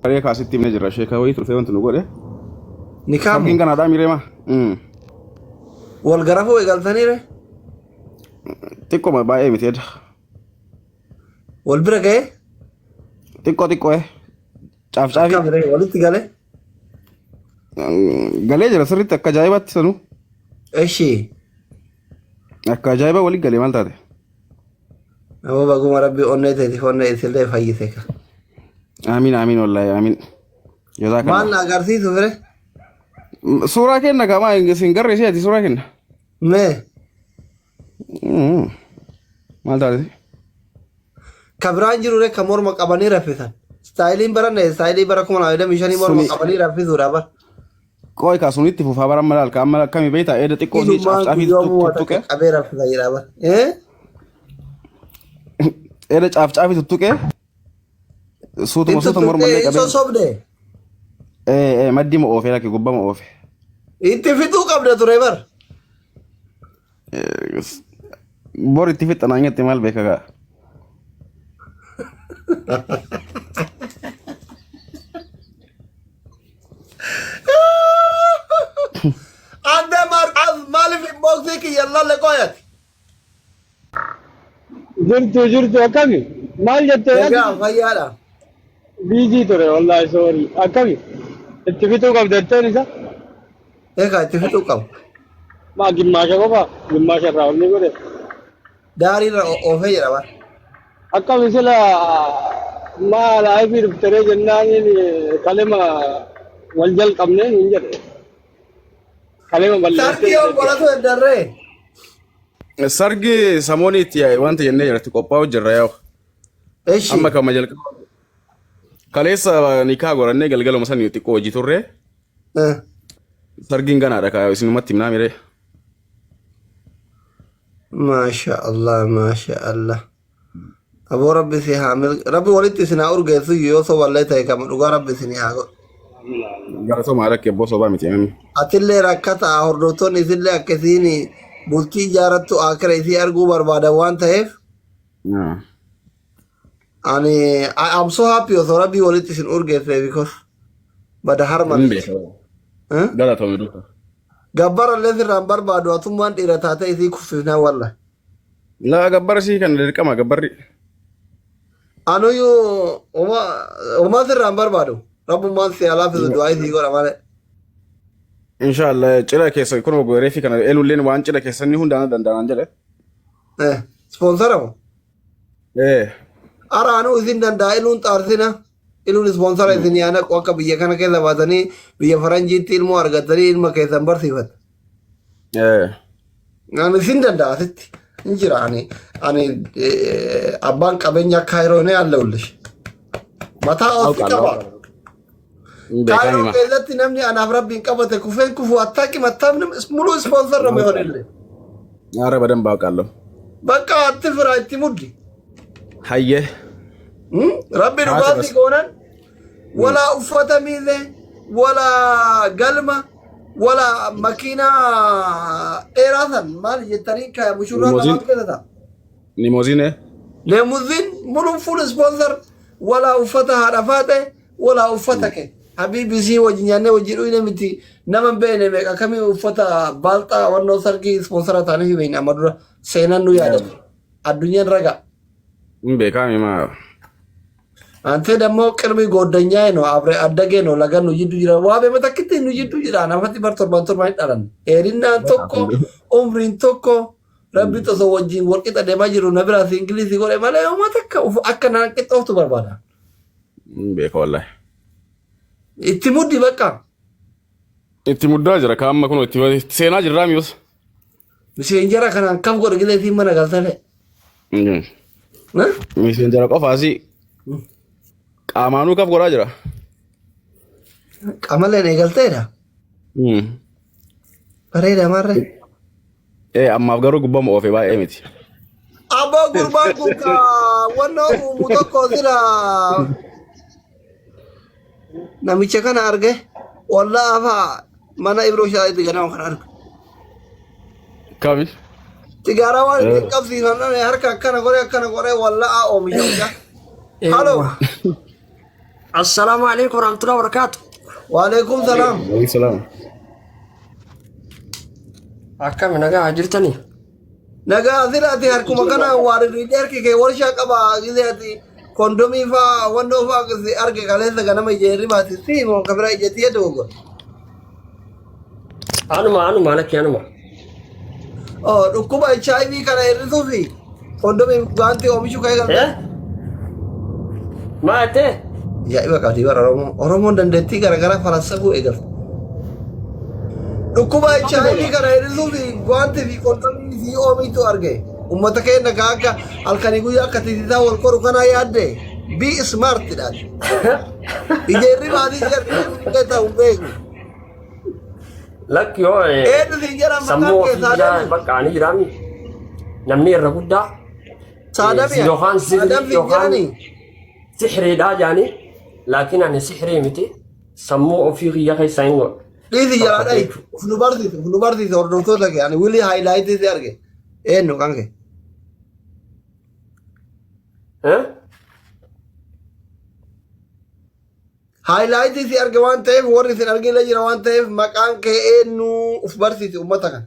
عليك عسيتي من جرا شيكا ويت وثوانت نقول إيه نكام فرقين كان هذا ميري ما والجرافة ويقالتني له تيكو ما باي متيد والبرق إيه تيكو إيه شاف شافي أكمل إيه ولد قاله قال جرا سرت كجايبات سنو إيشي كجايبة ولي قال مال تادي هو بقوم ربي أني تلفون يسلي فايسك آمين آمين والله آمين جزاك ما الله ناقرتي سفره سورة كنا كمان سنجر رشيا سورة كنا ما مال تادي كبران جرورة كمور مقابني رفيسان ستايلين برا ستايلي برا كمان عيدا مشاني مور سوني مقابني رفيس ورابا كوي كاسوني تفو فابرام ملال كامل كمي بيتا إيه تيكو دي إلما شاف يوم تتوكه واتك أبي رفيس يرابا إيه إيه شاف تتوكه إنت سوتو مور تبدأ ملك إيشو أبين صبده إيه مدي ما أوفي لك يقبل ما أوفي إنت في تو قبل تريبر بوري تفيت أنا إنجت مال بيكا عندما مركز مالي في بوكسيك يلا لقايت جرتو أكمل مال جت يا غيالا بيجي ترى والله سوري أكمل اتفقتوا قبل دتوني سا إيه كاي تفي تو قبل ما جماشة كوبا جماشة راولني كده داري أوفي يرابا أكمل سلا ما لاي في ترى جناني كلمة والجل كمنه نيجر كلمة سارتي بلشة يوم ولا تو الدرة sargi samooniti wanta jennee jirti qophaa'u jirra yaa'u إيشي amma kama jalqaba kaleessa nikaa gorannee galgaluma san xiqqoo hojii turre sargiin ganaadha kaa isinumatti himnaa miree ما شاء الله ما شاء الله أبو ربي سي حامل ربي ولدت سنا أرجع يوسف والله تاي كم رجع ربي سني هاغو galatoo maalak ebboo sobaa miti himami أتلي ركعت أهردوتون إزلي أكسيني بولتي جارت آخر إسي أرجو بربادا وان تايف يعني I'm so happy also ربي ولدت سن أرجع فيه because بدا hin هرمان beeka ها galatoo miidhuka جبار الذي رامبر بعده أتوم وان إيرتاتا إسي كفينا والله laa gabbarri sii kan dirqama gabbarri أنا يو وما في رامبر بعده رب ما في ألاف الدعاء إسي قرا ماله inshaallah cila keessa kun gooree fi kana eelulleen waan cila keessanni hundaan danda'an jedhe سبونسر أبو ee أرا أنا إذن دندا إلون تارسنا إلون سبونسر إذن أنا قوكا بيجا كنا كذا باتني بيجا فرنجي تيل مو أرغتني إلما كذا برسيفت ee أنا إذن دندا أسيت إنجرا أنا أبان كابينيا كايروني على ولش متى أوفي كبار hin beekaa كايرو hima كذا تنامني أنا أفرب كابته كوفين كوفو أتاكي متامن ملو سبونسر رمي هونيلي aara badan baaqaallo بقى أتفرع أتمودي hayyee ربي haati رباطي bas كونان ولا أفتا ميزة ولا قلمة ولا ماكينة إيراثا مال يترين كا مشهورة limoziin لما كده تا limoziin ليموزين ملو فول سبونسر ولا أفتا هرفاته ولا أفتك حبيبي سي وجنيانه وجيرو إنه متي نمن بينه ميكا كمي أفتا بالتا ونو سرقي سبونسرة تاني في بين أمدرا سينان نو يادم الدنيا رجع hin beekaa hima أنت دمو كرمي غودنيا إنه أبرة أدعى إنه لكن نجيب جرا وابه متى كتير نجيب جرا أنا فتي بارتور ما يتعلن إيرنا توكو عمرين توكو ربي تزوجين وركت أدمى جرو نبرة إنجليزي يقول ما لا يوم تك أكنا كت أوتو بربادا hin beeka wallahi إتمودي بكا itti muddaa jira ka amma kun itti seenaa jirraa miyus بس إنجرا كنا كم قرر كده في منا قالتله ها miseenjara qofaasi qaamaanuu kaf godhaa jira كمال إنه قالتله بريدة مرة ee ammaaf garuu gubbama oofee baay'ee miti أبا قربان كوكا وانا متوقع سلا نمشي كان أرجع والله أفا mana ibro shaayit ganaa kan argu kami tigara waan qabsiifannaa harka akkana gore walla oomisha halo السلام عليكم ورحمة الله وبركاته. وعليكم السلام. Waalaikum salam. أكمل نجا جرتني. Nagaa asirratti harkuma kana waarirri dheerki kee warshaa qaba gizeeti kondomii faa wandoo faa arge kaleessa ganama ijeerri baati si moo kabira ijeetti jedhu أنا لك أنا ما. dhukkuba HIV kana hir'isuu fi kondomii gaantii oomishuu ka'ee galta. ما أنت؟ Ajaa'iba qabdi bara Oromoon dandeettii garaagaraa falassafuu eegalta. Dhukkuba HIV kana hir'isuu fi gaantii fi kondomii fi oomishuu arge. Uummata keenya akka halkanii guyyaa akka titiisaa wal qoru kana yaadde be smart dhaan. Ijeerri baatii jedhu ta'u beeku. لك يو Eenyu siin jedhan سموه maqaan في keessaa جا بقى عني جرامي. نمني الركود saadamii يوخان saadam siin يوخان jedhanii. سحري دا جاني لكن أنا سحري متي سموه في غيا كي ساينغو. Dhiisi jalaadha nu barsiise hordoftoota kee ani wilii haayilaayitiis arge eenyu kan kee ها؟ haayilaayitiis arge waan ta'eef warri isin argina jira waan ta'eef maqaan kee eenyu uf barsiise uummata kan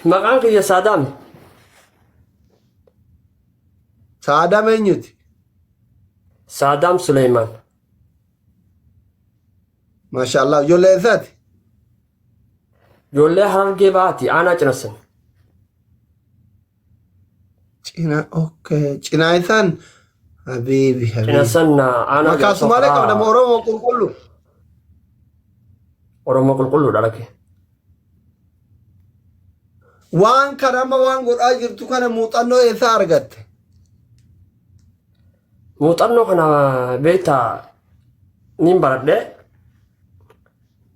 مقامك يا سادام. saadam eenyuti سادام سليمان. maashaallah ijoollee isaati جولي هرجي باتي أنا جنسن. cina okay cinaa isaan habiibi habiibi جنسن أنا makaasumaalee qabdama oromoo qulqullu oromoo qulqulluu dhalake. waan kana amma waan godhaa jirtu kana muuxannoo eessaa argatte Muuxannoo kana beektaa nin baradhe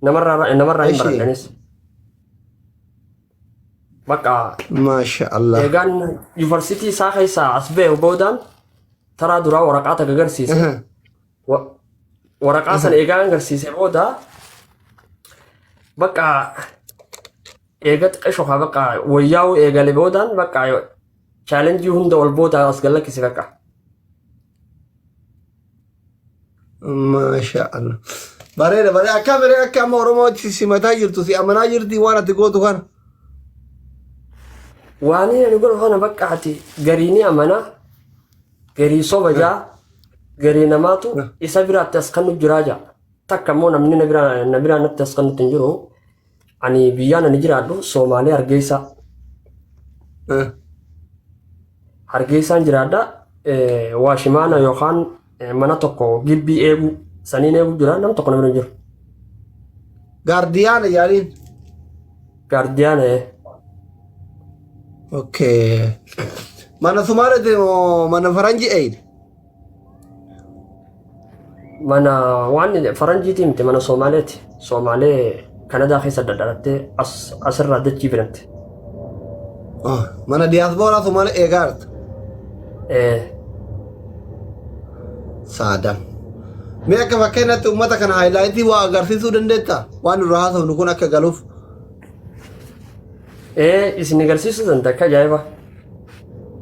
namarraa hin baradhenis. Bakka maashaallah eegaan yuunivarsiitii isaa keessaa as ba'e boodaan taraa duraa waraqaa takka agarsiise. Waraqaa sana eegaan agarsiise booda bakka eega xiqqeeshokaa bakka wayyaa'uu eegale boodaan bakka chaalenjii hunda ol booda as gallakkise bakka. maashaallah bareeda bareeda akka miree akka amma oromootti simataa jirtu si amanaa jirti waan ati gootu kana Waan inni godhu kana bakka ati garii ni amana garii soba jaa garii namaatu isa biraatti as kannu jiraa jaa takka immoo namni na biraa natti as kannutti hin jiru ani biyyaan ani jiraadhu Soomaalee Hargeysaan jiraadha Waashimaana yookaan mana tokko gibbii eeguu saniin eeguu jira nam tokko namni jiru gaardiyaana jaaliin gaardiyaan okay mana sumaarete moo mana faranji eid mana waan faranjiitii miti mana Soomaaleeti Soomaalee Kanadaa keessa daddarattee asirraa dachii biratti. mana diyaasbooraa sumaale eegaarta saadam mee akka fakkeenyatti uummata kana haayilaayitii waa agarsiisuu dandeetta waan irraa haasofnu kun akka galuuf Isin agarsiisuu danda'a akka ajaa'iba.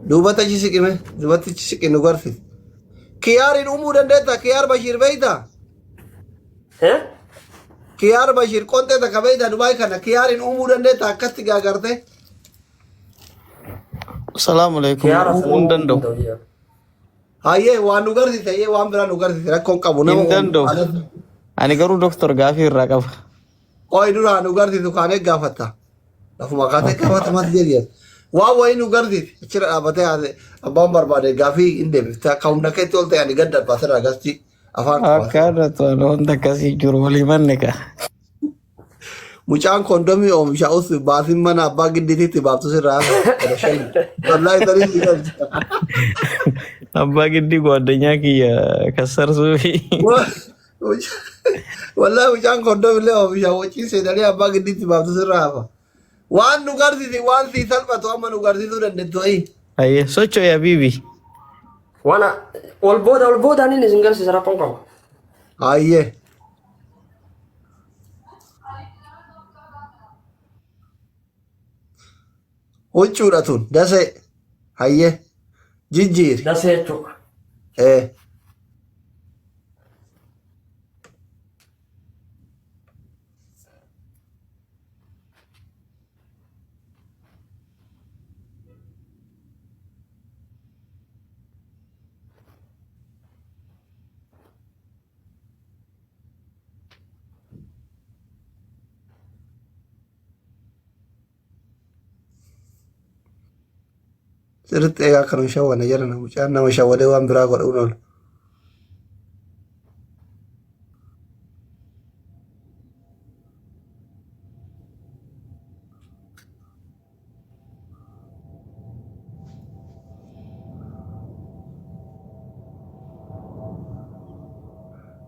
duubatti siqi nu garsiis kiyaariin uumuu dandeetta kiyaar bashiir beeyta kiyaar bashiir qontee takka beeyta dubaay kana kiyaariin uumuu dandeetta akkasti gaagarte Assalamu alaikum. Un dandau. hayyee waan nu garsiise hayyee waan biraa nu garsiise rakkoon qabu Hin danda'u. Ani garuu doktor gaafii irraa qaba. qoy duraa nu garsiisu kaanee gaafatta lafuma kaatee gaafata mas jedhiyan waan wayii nu garsiise achirra dhaabbatee haase abbaan barbaade gaafii hin deebifte akka humna keetti ol ta'e ani gad darbaaserraa gasti afaan qabaate Akkaadha tola wanta akkasii jiru walii manne ka. mucaan kondomii oomisha us baasin mana abbaa giddiititti baaftu sirraa wallaahi tarii si qabdi Abbaa giddii ጓደኛ kiyya kassarsuu fi wallaahi mucaan kondomii illee oomisha wacii seenanii abbaa giddiitti baaftu sirraa hafa waan nu garsiise waan sii salphatu amma nu garsiisuu dandeettu ayi Ayyee socho'e habiibi. Wana ol boodaan inni isin garsiisa rakkoon qabu. hayyee huccuudha tun dasee hayyee jijjiiri Dasee jechuudha. sirriitti eegaa akka nu shawwana jira mucaan nama shawwadee waan biraa godhuun oolu.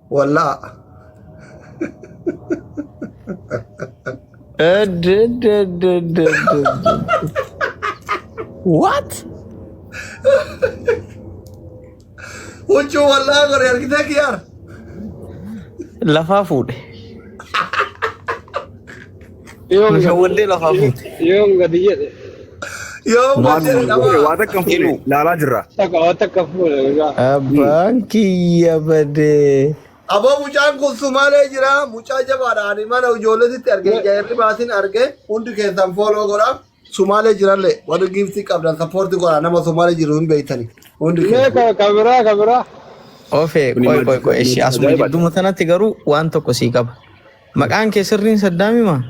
Wallaa. What? Huccuu wallaa godhe argitee kiyyaar. Lafaa fuudhe. Yoom Shawwadee lafaa fuudhe. yoom gadi jedhe Yoo gootee dhabaa. Waa takka fuudhe laalaa jirra. takka fuudhe egaa. Abbaan kiyya badee. Aboo mucaan kun Sumaalee jira. Mucaa jabaadhaan mana ijoolleetitti argee jaarri baatiin argee hundi keessan fooloo godhaa. Sumaalee jirallee warri giiftii qabdan sappoortii godhaa nama Sumaalee jiru hin beeytani. Hundi Mee keessan. kabiraa. Ofee qoy ishee asuma jidduma sanatti garuu waan tokko sii qaba. Maqaan kee sirriin Saddaami maa?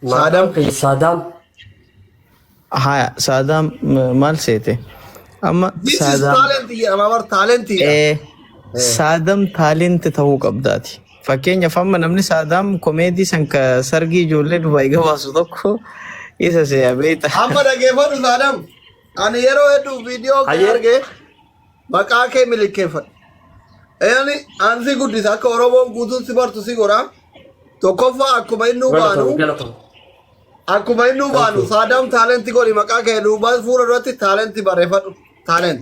Saadaam Saadaam. Haa Saadaam maal seete? Amma This is Saadaam. talent jedhama bar talentii. Saadaam taalenti ta'uu qabdaati. Fakkeenyaaf amma namni Saadaam komeedii san ka sargii ijoollee Dubaay gabaasu tokko isa se'a beekta. Amma dhageeffadhu Saadam. Ani yeroo hedduu viidiyoo kee argee maqaa kee milikeeffadhu. Yaani ansi guddisa akka Oromoon guutuun si bartu si godha. Tokkoffaa akkuma inni baanu. Akkuma inni baanu Saadam taalentii godhi maqaa kee duubaa fuula duratti taalentii barreeffadhu. Talent.